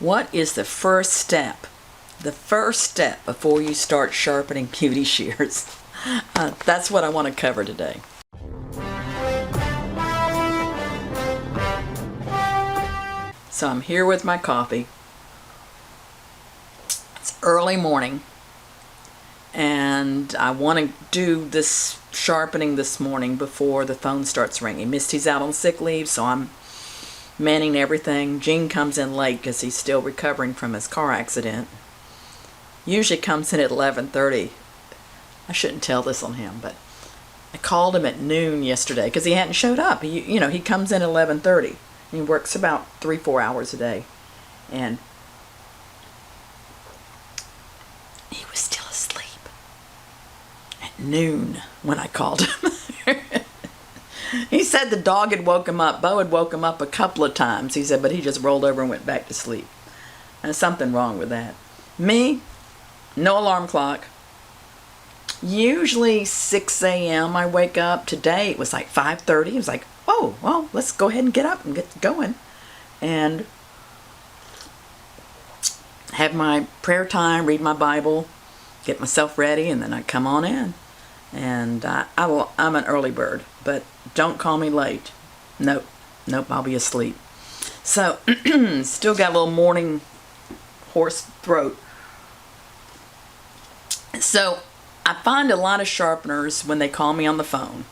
What is the first step? The first step before you start sharpening beauty shears. That's what I want to cover today. So I'm here with my coffee. It's early morning and I want to do this sharpening this morning before the phone starts ringing. Mystie's out on sick leave, so I'm manning everything. Gene comes in late because he's still recovering from his car accident. Usually comes in at 11:30. I shouldn't tell this on him, but I called him at noon yesterday because he hadn't showed up. He comes in at 11:30. He works about 3-4 hours a day, and he was still asleep at noon when I called him. He said the dog had woke him up. Bo had woke him up a couple of times. He said, but he just rolled over and went back to sleep. There's something wrong with that. Me, no alarm clock. Usually 6 a.m. I wake up. Today it was like 5:30. It was like, oh, well, let's go ahead and get up and get going. And have my prayer time, read my Bible, get myself ready, and then I come on in. And I'm an early bird, but don't call me late. Nope, I'll be asleep. So, still got a little morning hoarse throat. So, I find a lot of sharpeners, when they call me on the phone,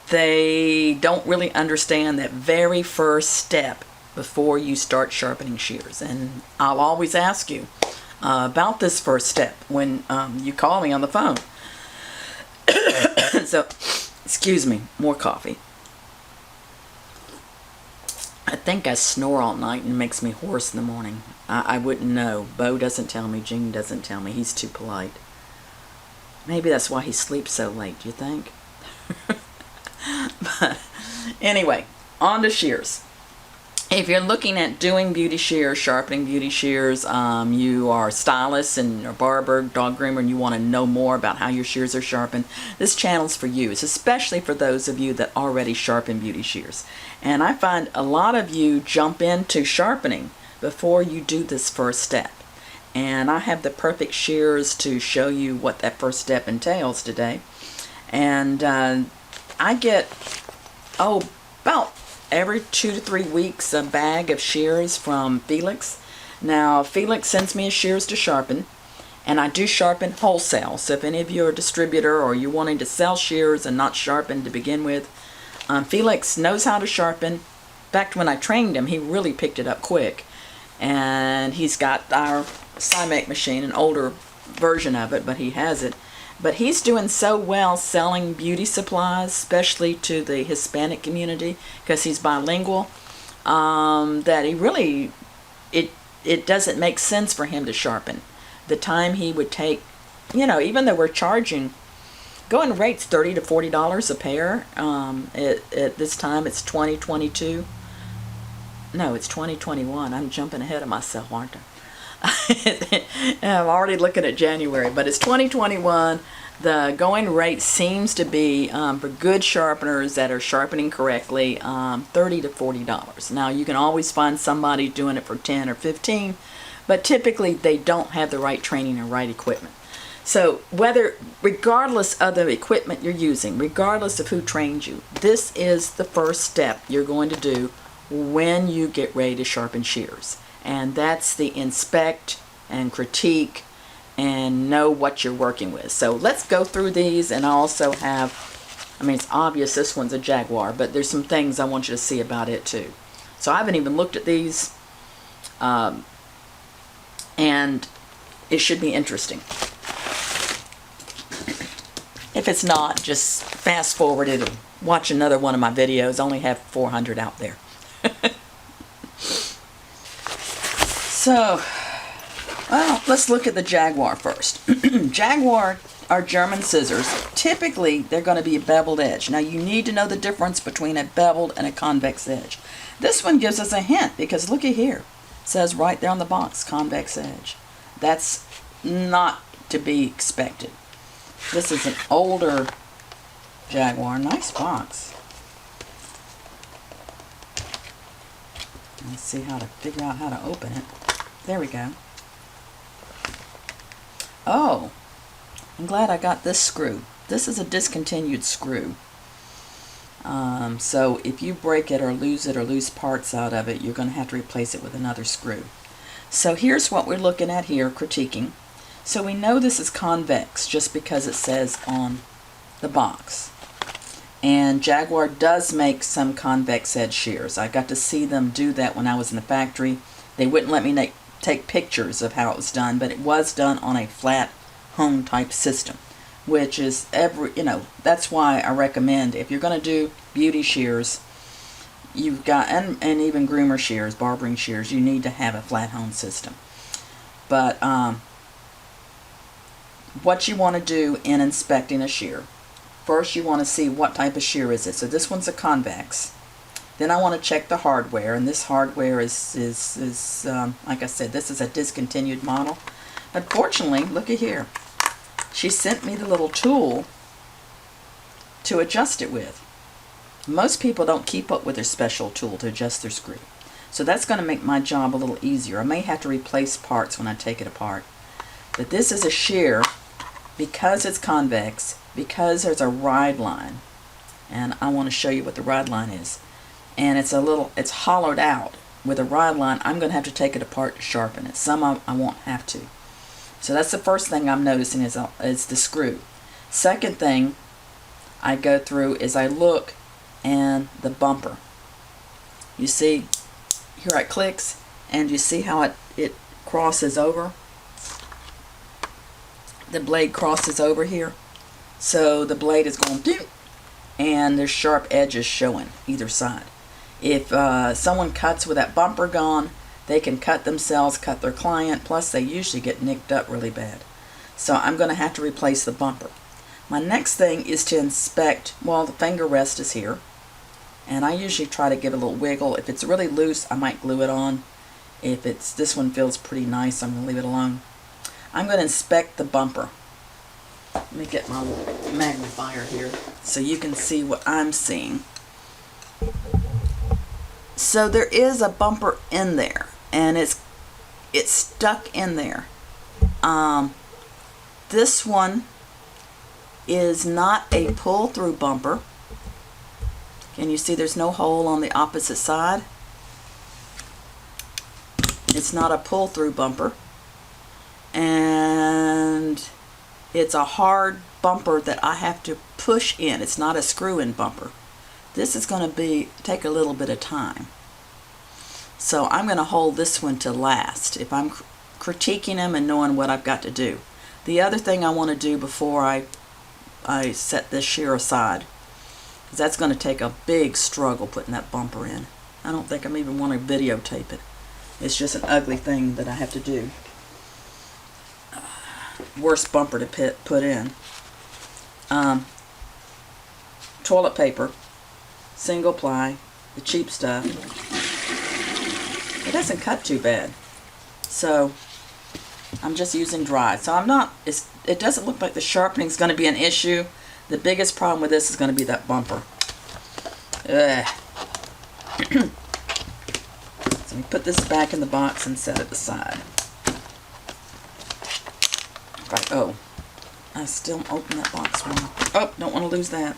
they don't really understand that very first step before you start sharpening shears. And I'll always ask you about this first step when you call me on the phone. So, excuse me, more coffee. I think I snore all night and it makes me hoarse in the morning. I wouldn't know. Bo doesn't tell me. Gene doesn't tell me. He's too polite. Maybe that's why he sleeps so late, do you think? But anyway, on to shears. If you're looking at doing beauty shears, sharpening beauty shears, you are a stylist and a barber, dog groomer, and you want to know more about how your shears are sharpened, this channel's for you. It's especially for those of you that already sharpen beauty shears. And I find a lot of you jump into sharpening before you do this first step. And I have the perfect shears to show you what that first step entails today. And I get, about every 2 to 3 weeks a bag of shears from Felix. Now, Felix sends me his shears to sharpen, and I do sharpen wholesale. So if any of you are a distributor or you're wanting to sell shears and not sharpen to begin with, Felix knows how to sharpen. In fact, when I trained him, he really picked it up quick. And he's got our Cymek machine, an older version of it, but he has it. But he's doing so well selling beauty supplies, especially to the Hispanic community, because he's bilingual, that he really, it doesn't make sense for him to sharpen. The time he would take, even though we're charging, going rates $30 to $40 a pair, at this time it's 2022. No, it's 2021. I'm jumping ahead of myself, aren't I? I'm already looking at January, but it's 2021. The going rate seems to be, for good sharpeners that are sharpening correctly, $30 to $40. Now, you can always find somebody doing it for $10 or $15, but typically they don't have the right training or right equipment. So regardless of the equipment you're using, regardless of who trained you, this is the first step you're going to do when you get ready to sharpen shears. And that's the inspect and critique and know what you're working with. So let's go through these, and I also have, it's obvious this one's a Jaguar, but there's some things I want you to see about it too. So I haven't even looked at these, and it should be interesting. If it's not, just fast forward it and watch another one of my videos. I only have 400 out there. So, well, let's look at the Jaguar first. Jaguar are German scissors. Typically, they're going to be a beveled edge. Now, you need to know the difference between a beveled and a convex edge. This one gives us a hint because look at here. It says right there on the box, convex edge. That's not to be expected. This is an older Jaguar. Nice box. Let's see how to figure out how to open it. There we go. Oh, I'm glad I got this screw. This is a discontinued screw. So if you break it or lose parts out of it, you're going to have to replace it with another screw. So here's what we're looking at here, critiquing. So we know this is convex just because it says on the box. And Jaguar does make some convex edge shears. I got to see them do that when I was in the factory. They wouldn't let me take pictures of how it was done, but it was done on a flat home type system, which is that's why I recommend if you're going to do beauty shears, you've got, and even groomer shears, barbering shears, you need to have a flat home system. But what you want to do in inspecting a shear, first you want to see what type of shear is it. So this one's a convex. Then I want to check the hardware, and this hardware is like I said, this is a discontinued model. Unfortunately, look at here. She sent me the little tool to adjust it with. Most people don't keep up with their special tool to adjust their screw. So that's going to make my job a little easier. I may have to replace parts when I take it apart. But this is a shear because it's convex, because there's a ride line. And I want to show you what the ride line is. And it's hollowed out. With a ride line, I'm going to have to take it apart to sharpen it. Some I won't have to. So that's the first thing I'm noticing is the screw. Second thing I go through is I look and the bumper. You see, here it clicks, and you see how it crosses over? The blade crosses over here. So the blade is going ding, and there's sharp edges showing either side. If someone cuts with that bumper gone, they can cut themselves, cut their client, plus they usually get nicked up really bad. So I'm going to have to replace the bumper. My next thing is to inspect, well, the finger rest is here. And I usually try to give it a little wiggle. If it's really loose, I might glue it on. If this one feels pretty nice, I'm going to leave it alone. I'm going to inspect the bumper. Let me get my magnifier here so you can see what I'm seeing. So there is a bumper in there, and it's stuck in there. This one is not a pull-through bumper. Can you see there's no hole on the opposite side? It's not a pull-through bumper. And it's a hard bumper that I have to push in. It's not a screw-in bumper. This is going to take a little bit of time. So I'm going to hold this one to last if I'm critiquing them and knowing what I've got to do. The other thing I want to do before I set this shear aside, because that's going to take a big struggle putting that bumper in. I don't think I'm even want to videotape it. It's just an ugly thing that I have to do. Worst bumper to put in. Toilet paper, single ply, the cheap stuff. It doesn't cut too bad, so I'm just using dry. So it doesn't look like the sharpening is going to be an issue. The biggest problem with this is going to be that bumper. So let me put this back in the box and set it aside. Right. Oh, I still open that box wrong. Oh, don't want to lose that.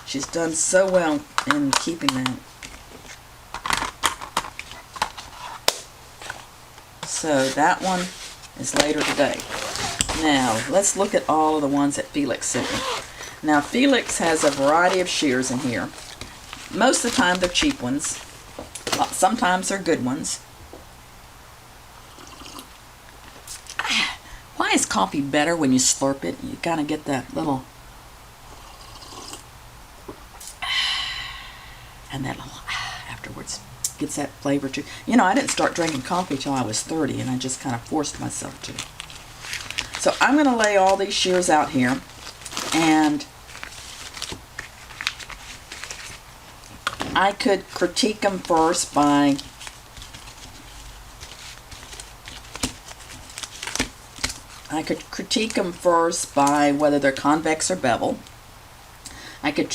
She's done so well in keeping that. So that one is later today. Now, let's look at all of the ones that Felix sent me. Now, Felix has a variety of shears in here. Most of the time, they're cheap ones. Sometimes they're good ones. Why is coffee better when you slurp it? You kind of get that little... and that little... afterwards. Gets that flavor too. You know, I didn't start drinking coffee till I was 30, and I just kind of forced myself to. So I'm going to lay all these shears out here, and I could critique them first by whether they're convex or bevel. I could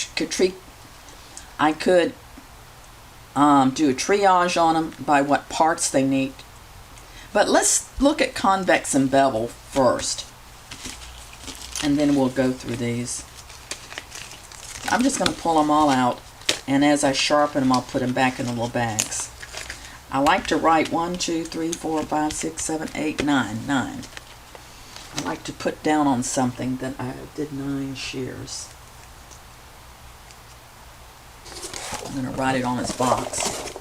do a triage on them by what parts they need. But let's look at convex and bevel first, and then we'll go through these. I'm just going to pull them all out, and as I sharpen them, I'll put them back in the little bags. I like to write 1, 2, 3, 4, 5, 6, 7, 8, 9. 9. I like to put down on something that I did 9 shears. I'm going to write it on this box.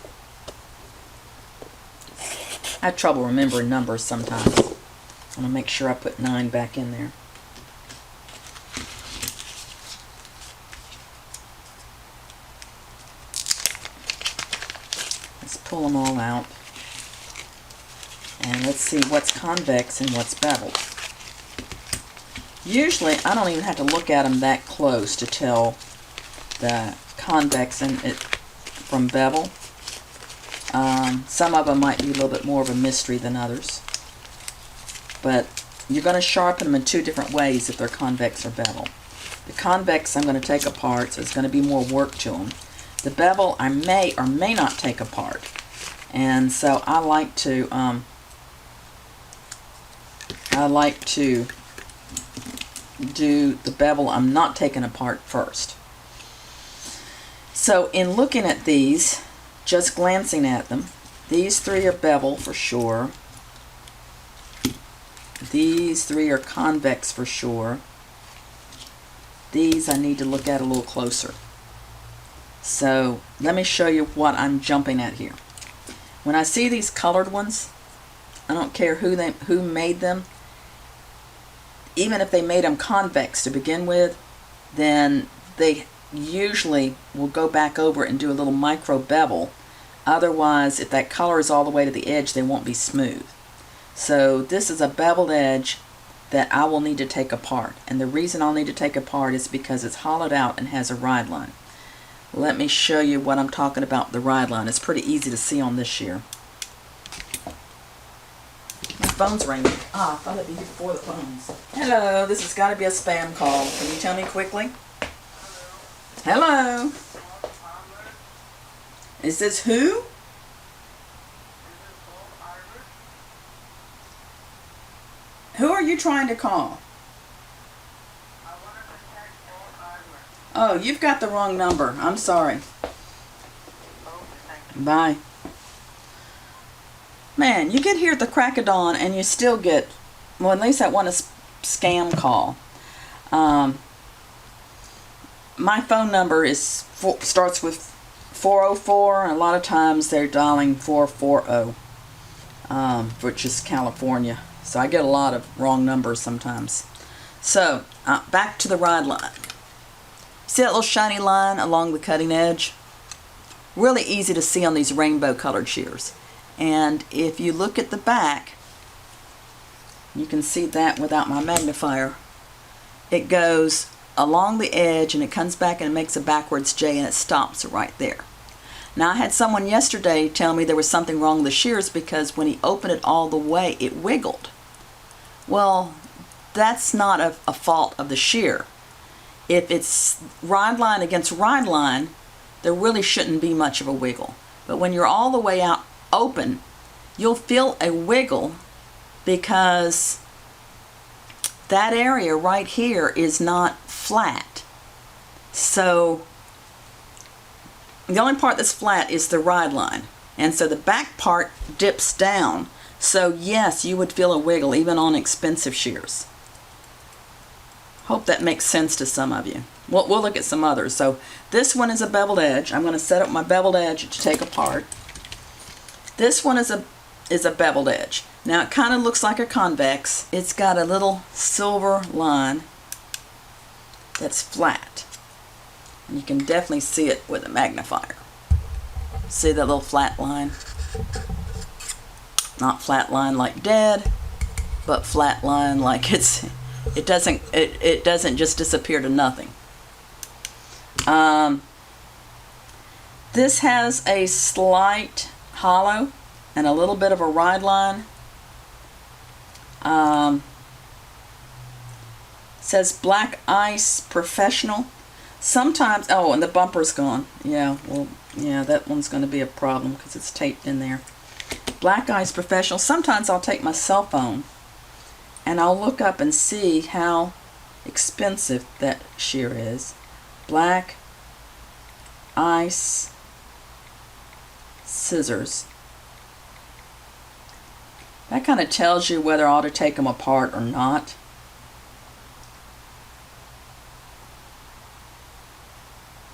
I have trouble remembering numbers sometimes. I'm going to make sure I put 9 back in there. Let's pull them all out. And let's see what's convex and what's beveled. Usually, I don't even have to look at them that close to tell the convex and it from bevel. Some of them might be a little bit more of a mystery than others. But you're going to sharpen them in 2 different ways if they're convex or bevel. The convex I'm going to take apart, so it's going to be more work to them. The bevel I may or may not take apart. And so I like to do the bevel I'm not taking apart first. So in looking at these, just glancing at them, these 3 are bevel for sure. These 3 are convex for sure. These I need to look at a little closer. So let me show you what I'm jumping at here. When I see these colored ones, I don't care who made them. Even if they made them convex to begin with, then they usually will go back over and do a little micro bevel. Otherwise, if that color is all the way to the edge, they won't be smooth. So this is a beveled edge that I will need to take apart. And the reason I'll need to take apart is because it's hollowed out and has a ride line. Let me show you what I'm talking about, the ride line. It's pretty easy to see on this shear. My phone's ringing. I thought it'd be before the phones. Hello, this has got to be a spam call. Can you tell me quickly? Hello. Is this who? Who are you trying to call? Oh, you've got the wrong number. I'm sorry. Bye. Man, you get here at the crack of dawn and you still get, well, at least that one is scam call. My phone number starts with 404, and a lot of times they're dialing 440, which is California. So I get a lot of wrong numbers sometimes. So, back to the ride line. See that little shiny line along the cutting edge? Really easy to see on these rainbow colored shears. And if you look at the back, you can see that without my magnifier. It goes along the edge and it comes back and it makes a backwards J and it stops right there. Now I had someone yesterday tell me there was something wrong with the shears because when he opened it all the way, it wiggled. Well, that's not a fault of the shear. If it's ride line against ride line, there really shouldn't be much of a wiggle. But when you're all the way out open, you'll feel a wiggle because that area right here is not flat. So the only part that's flat is the ride line. And so the back part dips down. So yes, you would feel a wiggle even on expensive shears. Hope that makes sense to some of you. We'll look at some others. So this one is a beveled edge. I'm going to set up my beveled edge to take apart. This one is a beveled edge. Now it kind of looks like a convex. It's got a little silver line that's flat. You can definitely see it with a magnifier. See that little flat line? Not flat line like dead, but flat line like it doesn't just disappear to nothing. This has a slight hollow and a little bit of a ride line. Says Black Ice Professional. Sometimes, oh, and the bumper's gone. Yeah, we'll Yeah, that one's going to be a problem because it's taped in there. Black Ice Professional. Sometimes I'll take my cell phone and I'll look up and see how expensive that shear is. Black Ice Scissors. That kind of tells you whether I ought to take them apart or not.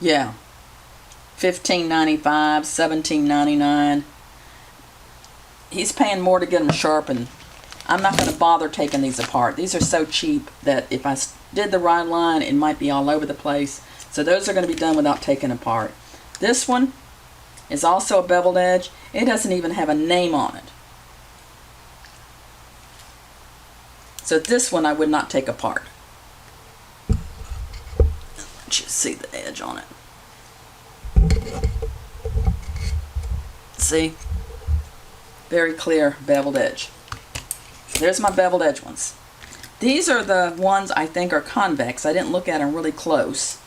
Yeah, $15.95, $17.99. He's paying more to get them sharpened. I'm not going to bother taking these apart. These are so cheap that if I did the right line, it might be all over the place. So those are going to be done without taking apart. This one is also a beveled edge. It doesn't even have a name on it. So this one I would not take apart. Let you see the edge on it. See? Very clear beveled edge. There's my beveled edge ones. These are the ones I think are convex. I didn't look at them really close.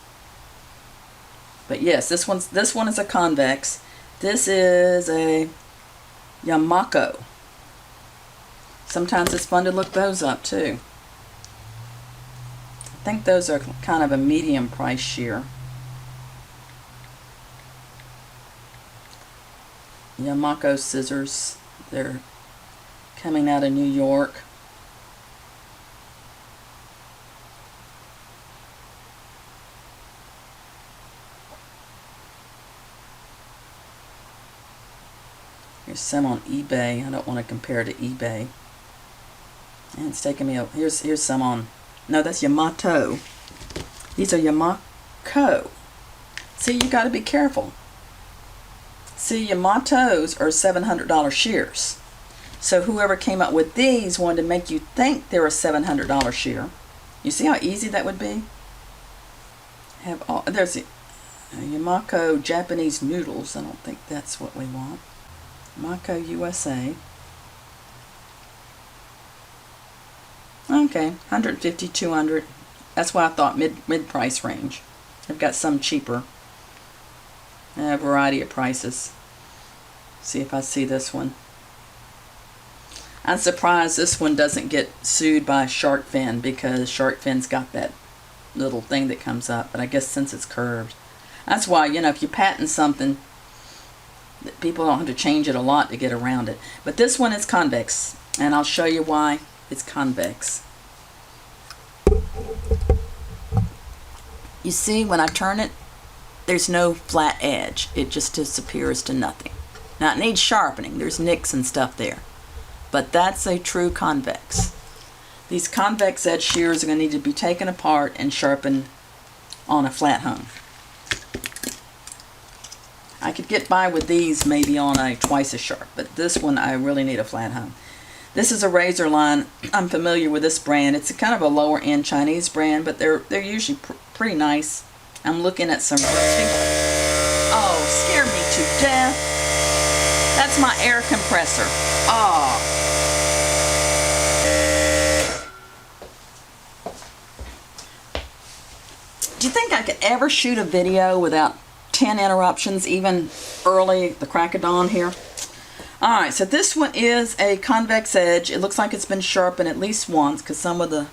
But yes, this one is a convex. This is a Yamako. Sometimes it's fun to look those up too. I think those are kind of a medium price shear. Yamako scissors. They're coming out of New York. Here's some on eBay. I don't want to compare to eBay. And it's taking me up. Here's some on. No, that's Yamato. These are Yamako. See, you got to be careful. See, Yamatos are $700 shears. So whoever came up with these wanted to make you think they're a $700 shear. You see how easy that would be? There's a Yamako Japanese noodles. I don't think that's what we want. Mako USA. Okay, 150, 200. That's why I thought mid price range. I've got some cheaper. A variety of prices. See if I see this one. I'm surprised this one doesn't get sued by shark fin, because shark fin's got that little thing that comes up, but I guess since it's curved. That's why, you know, if you patent something, people don't have to change it a lot to get around it. But this one is convex, and I'll show you why it's convex. You see, when I turn it, there's no flat edge. It just disappears to nothing. Now it needs sharpening. There's nicks and stuff there. But that's a true convex. These convex edge shears are going to need to be taken apart and sharpened on a flat hone. I could get by with these maybe on a twice as sharp, but this one I really need a flat hone. This is a razor line. I'm familiar with this brand. It's a kind of a lower end Chinese brand, but they're usually pretty nice. I'm looking at some rusty. Oh, scared me to death. That's my air compressor. Oh. Do you think I could ever shoot a video without 10 interruptions, even early the crack of dawn here? Alright, so this one is a convex edge. It looks like it's been sharpened at least once, because some of the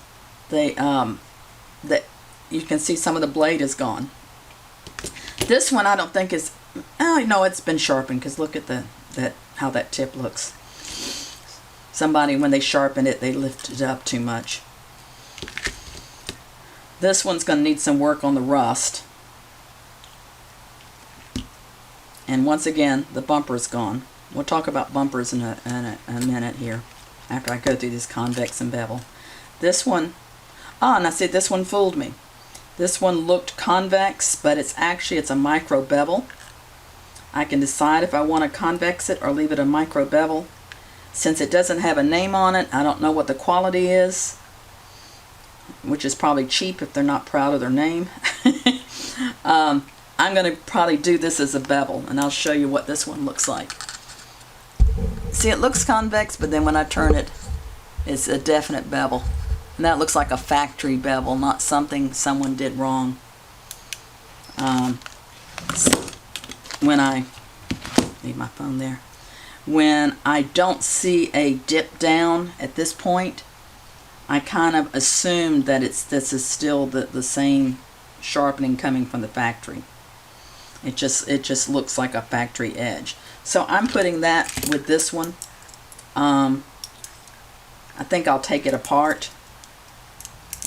you can see some of the blade is gone. This one I don't think is, oh no, it's been sharpened, because look at how that tip looks. Somebody, when they sharpened it, they lifted it up too much. This one's going to need some work on the rust. And once again, the bumper is gone. We'll talk about bumpers in a minute here, after I go through this convex and bevel. This one, and I said this one fooled me. This one looked convex, but it's a micro bevel. I can decide if I want to convex it or leave it a micro bevel. Since it doesn't have a name on it, I don't know what the quality is, which is probably cheap if they're not proud of their name. I'm going to probably do this as a bevel, and I'll show you what this one looks like. See, it looks convex, but then when I turn it, it's a definite bevel. And that looks like a factory bevel, not something someone did wrong. when I leave my phone there, when I don't see a dip down at this point, I kind of assumed that this is still the same sharpening coming from the factory. It just looks like a factory edge. So I'm putting that with this one. I think I'll take it apart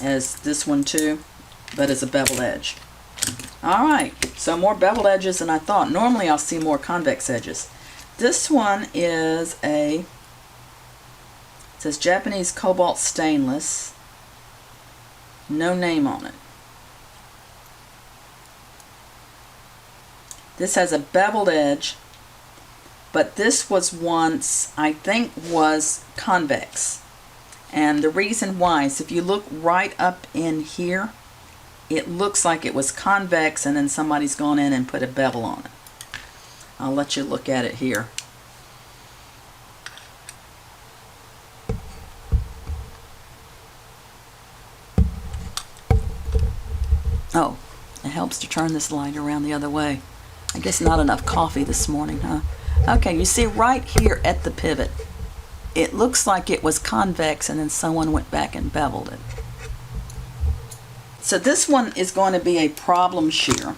as this one too, but as a beveled edge. Alright, so more beveled edges than I thought. Normally I'll see more convex edges. This one is it says Japanese cobalt stainless. No name on it. This has a beveled edge, but this was once, I think, was convex. And the reason why is if you look right up in here, it looks like it was convex and then somebody's gone in and put a bevel on it. I'll let you look at it here. Oh, it helps to turn this light around the other way. I guess not enough coffee this morning, huh? Okay, you see right here at the pivot, it looks like it was convex and then someone went back and beveled it. So this one is going to be a problem shear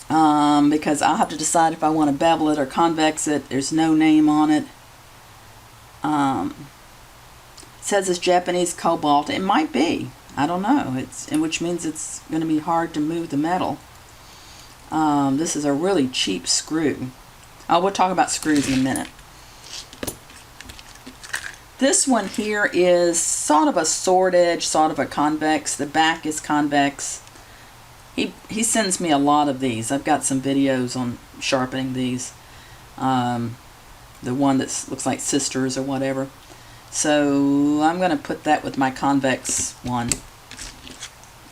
because I'll have to decide if I want to bevel it or convex it. There's no name on it. It says it's Japanese cobalt. It might be. I don't know. Which means it's going to be hard to move the metal. This is a really cheap screw. Oh, we'll talk about screws in a minute. This one here is sort of a sword edge, sort of a convex. The back is convex. He sends me a lot of these. I've got some videos on sharpening these. The one that looks like sisters or whatever. So I'm going to put that with my convex one.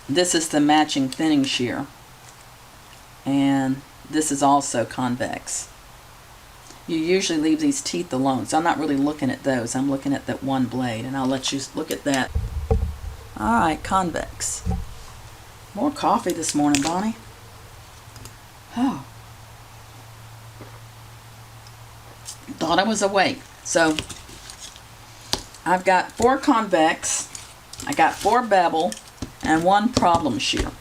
This is the matching thinning shear. And this is also convex. You usually leave these teeth alone, so I'm not really looking at those. I'm looking at that one blade, and I'll let you look at that. Alright, convex. More coffee this morning, Bonnie. Oh. Thought I was awake. So, I've got 4 convex, I got 4 bevel, and 1 problem shear.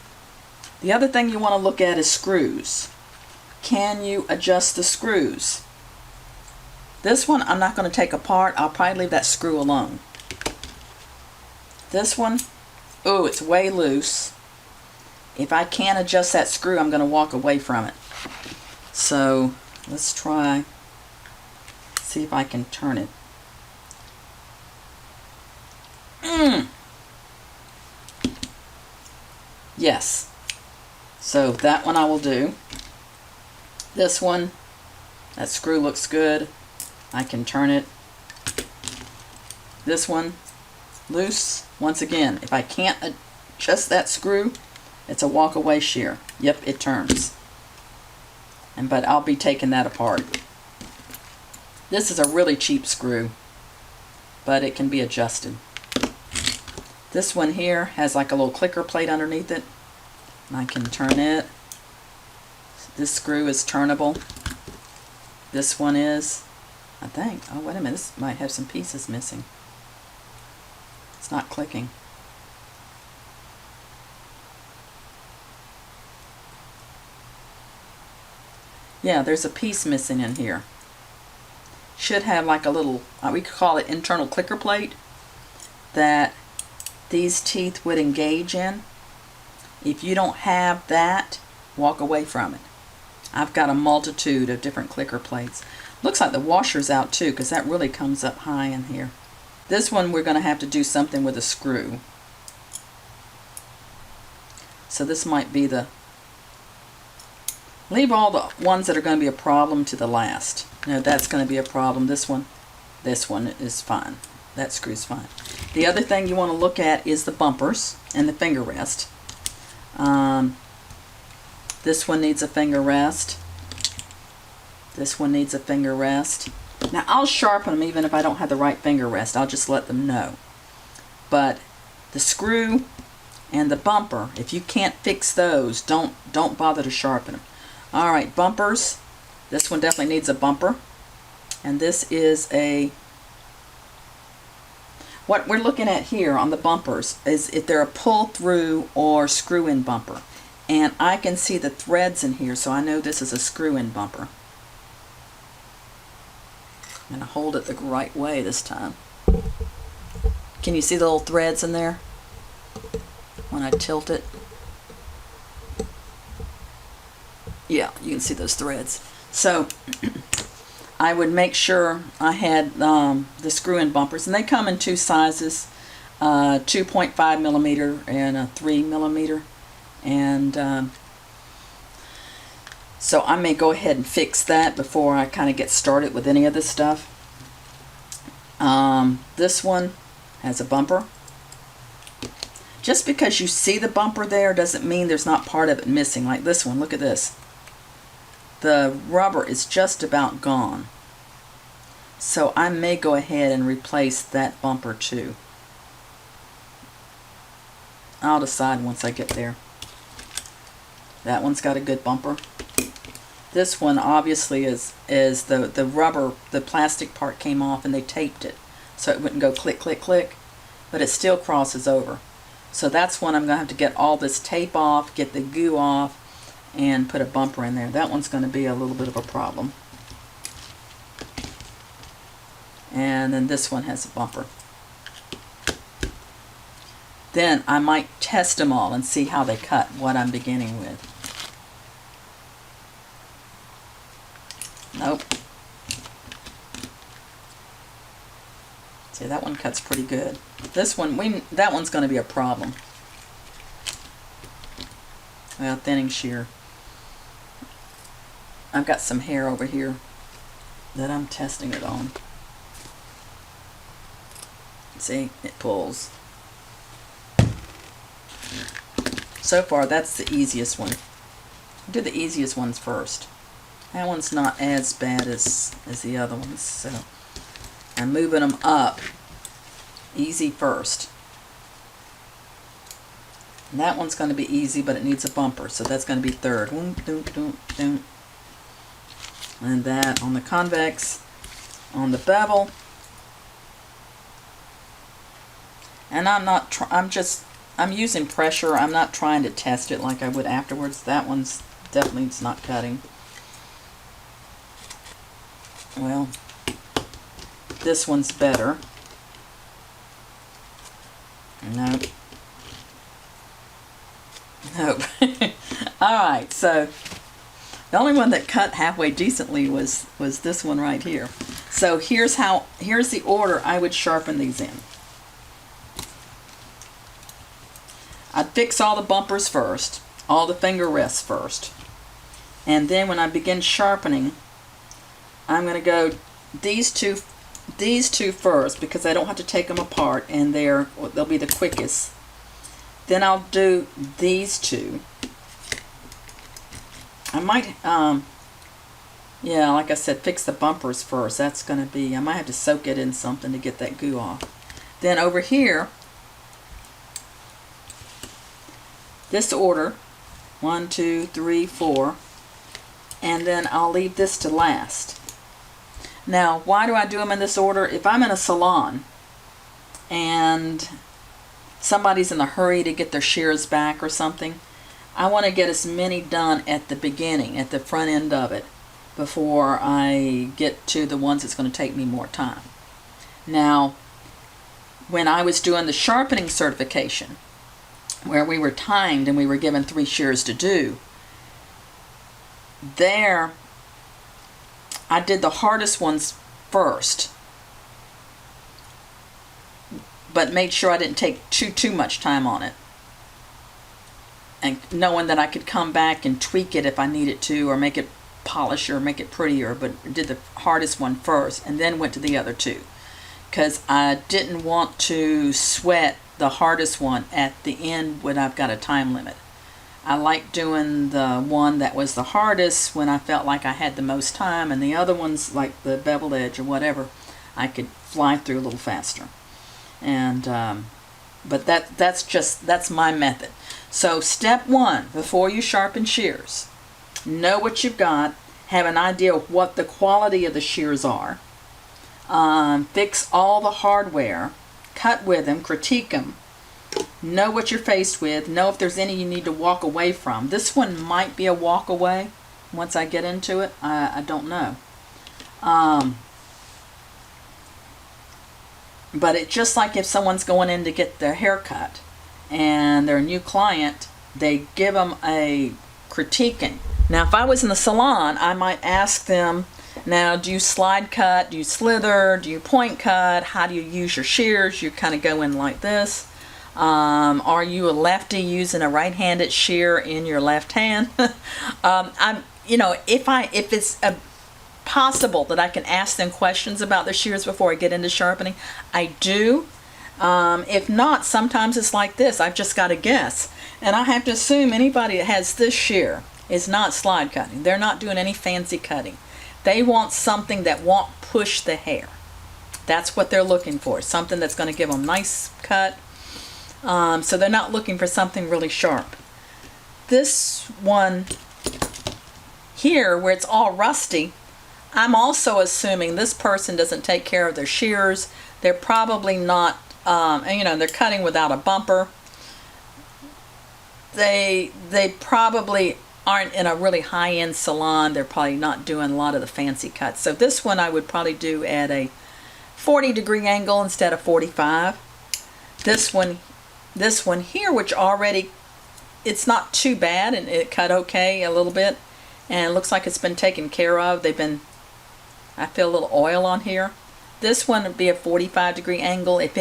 The other thing you want to look at is screws. Can you adjust the screws? This one I'm not going to take apart. I'll probably leave that screw alone. This one, oh, it's way loose. If I can't adjust that screw, I'm going to walk away from it. So let's try, see if I can turn it. Yes. So that one I will do. This one, that screw looks good. I can turn it. This one, loose. Once again, if I can't adjust that screw, it's a walk away shear. Yep, it turns. But I'll be taking that apart. This is a really cheap screw, but it can be adjusted. This one here has like a little clicker plate underneath it. And I can turn it. This screw is turnable. This one is, I think. Oh, wait a minute. This might have some pieces missing. It's not clicking. Yeah, there's a piece missing in here. Should have like a little, we could call it internal clicker plate that these teeth would engage in. If you don't have that, walk away from it. I've got a multitude of different clicker plates. Looks like the washer's out too, because that really comes up high in here. This one we're going to have to do something with a screw. So this might be the... Leave all the ones that are going to be a problem to the last. No, that's going to be a problem. This one is fine. That screw's fine. The other thing you want to look at is the bumpers and the finger rest. This one needs a finger rest. This one needs a finger rest. Now I'll sharpen them even if I don't have the right finger rest. I'll just let them know. But the screw and the bumper, if you can't fix those, don't bother to sharpen them. Alright, bumpers. This one definitely needs a bumper. And this is what we're looking at here on the bumpers is if they're a pull through or screw in bumper. And I can see the threads in here, so I know this is a screw in bumper. I'm going to hold it the right way this time. Can you see the little threads in there when I tilt it? Yeah, you can see those threads. So I would make sure I had the screw-in bumpers, and they come in two sizes, 2.5 millimeter and a 3 millimeter. And so I may go ahead and fix that before I kind of get started with any of this stuff. This one has a bumper. Just because you see the bumper there doesn't mean there's not part of it missing. Like this one, look at this. The rubber is just about gone. So I may go ahead and replace that bumper too. I'll decide once I get there. That one's got a good bumper. This one obviously is the rubber, the plastic part came off and they taped it so it wouldn't go click, click, click, but it still crosses over. So that's one I'm going to have to get all this tape off, get the goo off, and put a bumper in there. That one's going to be a little bit of a problem. And then this one has a bumper. Then I might test them all and see how they cut, what I'm beginning with. Nope. See, that one cuts pretty good. This one, that one's going to be a problem. Well, thinning shear. I've got some hair over here that I'm testing it on. See, it pulls. So far, that's the easiest one. I'll do the easiest ones first. That one's not as bad as the other ones, so I'm moving them up. Easy first. And that one's going to be easy, but it needs a bumper, so that's going to be third. And that on the convex, on the bevel. And I'm using pressure. I'm not trying to test it like I would afterwards. That one's definitely not cutting. Well, this one's better. Nope. Nope. Alright, so the only one that cut halfway decently was this one right here. So here's the order I would sharpen these in. I'd fix all the bumpers first, all the finger rests first. And then when I begin sharpening, I'm going to go these two first because I don't have to take them apart and they'll be the quickest. Then I'll do these two. I might, yeah, like I said, fix the bumpers first. That's going to be, I might have to soak it in something to get that goo off. Then over here, this order, 1, 2, 3, 4, and then I'll leave this to last. Now, why do I do them in this order? If I'm in a salon and somebody's in a hurry to get their shears back or something, I want to get as many done at the beginning, at the front end of it, before I get to the ones that's going to take me more time. Now, when I was doing the sharpening certification, where we were timed and we were given 3 shears to do, there I did the hardest ones first, but made sure I didn't take too much time on it, and knowing that I could come back and tweak it if I needed to, or make it polish or make it prettier, but did the hardest one first and then went to the other 2, because I didn't want to sweat the hardest one at the end when I've got a time limit. I like doing the one that was the hardest when I felt like I had the most time, and the other ones, like the beveled edge or whatever, I could fly through a little faster. And but that's my method. So step 1 before you sharpen shears know what you've got, have an idea of what the quality of the shears are, fix all the hardware, cut with them, critique them, know what you're faced with, know if there's any you need to walk away from. This one might be a walk away once I get into it. I don't know. But it's just like if someone's going in to get their hair cut and they're a new client, they give them a critiquing. Now, if I was in the salon, I might ask them, now, do you slide cut? Do you slither? Do you point cut? How do you use your shears? You kind of go in like this. Are you a lefty using a right-handed shear in your left hand? If it's possible that I can ask them questions about the shears before I get into sharpening, I do. If not, sometimes it's like this. I've just got to guess. And I have to assume anybody that has this shear is not slide cutting. They're not doing any fancy cutting. They want something that won't push the hair. That's what they're looking for. Something that's going to give them a nice cut. So they're not looking for something really sharp. This one here, where it's all rusty, I'm also assuming this person doesn't take care of their shears. They're probably not, they're cutting without a bumper. They probably aren't in a really high-end salon. They're probably not doing a lot of the fancy cuts. So this one I would probably do at a 40-degree angle instead of 45. This one here, which already, it's not too bad, and it cut okay a little bit, and it looks like it's been taken care of. I feel a little oil on here. This one would be a 45-degree angle. If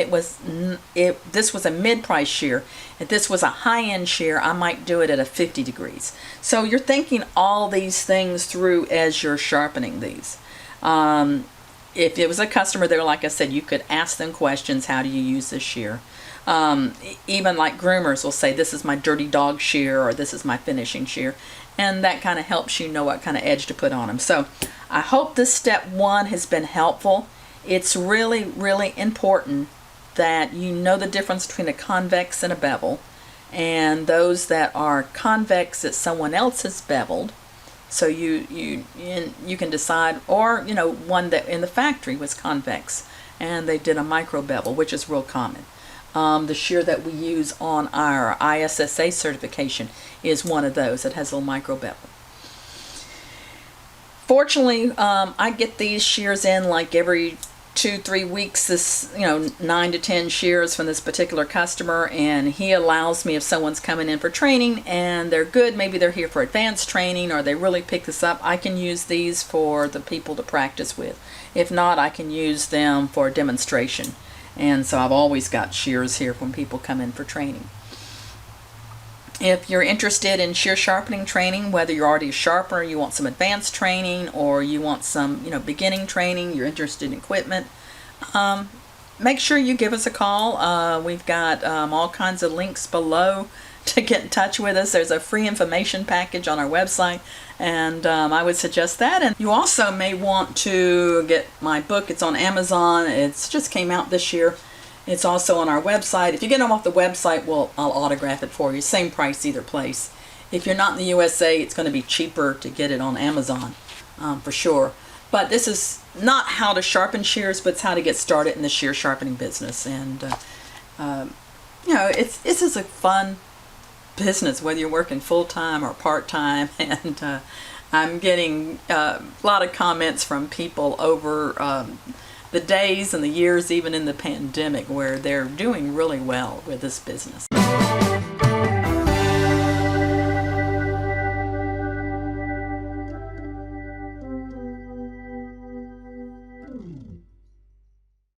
this was a mid-price shear, if this was a high-end shear, I might do it at a 50 degrees. So you're thinking all these things through as you're sharpening these. If it was a customer there, like I said, you could ask them questions. How do you use this shear? Even like groomers will say, this is my dirty dog shear, or this is my finishing shear. And that kind of helps you know what kind of edge to put on them. So I hope this step 1 has been helpful. It's really, really important that you know the difference between a convex and a bevel, and those that are convex that someone else has beveled. So you can decide, or one that in the factory was convex and they did a micro bevel, which is real common. The shear that we use on our ISSA certification is one of those that has a little micro bevel. Fortunately, I get these shears in like every 2-3 weeks, this 9 to 10 shears from this particular customer, and he allows me, if someone's coming in for training and they're good, maybe they're here for advanced training or they really pick this up, I can use these for the people to practice with. If not, I can use them for a demonstration. And so I've always got shears here when people come in for training. If you're interested in shear sharpening training, whether you're already a sharpener, you want some advanced training, or you want some beginning training, you're interested in equipment, make sure you give us a call. We've got all kinds of links below to get in touch with us. There's a free information package on our website, and I would suggest that. And you also may want to get my book. It's on Amazon. It's just came out this year. It's also on our website. If you get them off the website, I'll autograph it for you. Same price either place. If you're not in the USA, it's going to be cheaper to get it on Amazon, for sure. But this is not how to sharpen shears, but it's how to get started in the shear sharpening business. And this is a fun business, whether you're working full-time or part-time. And I'm getting a lot of comments from people over the days and the years, even in the pandemic, where they're doing really well with this business.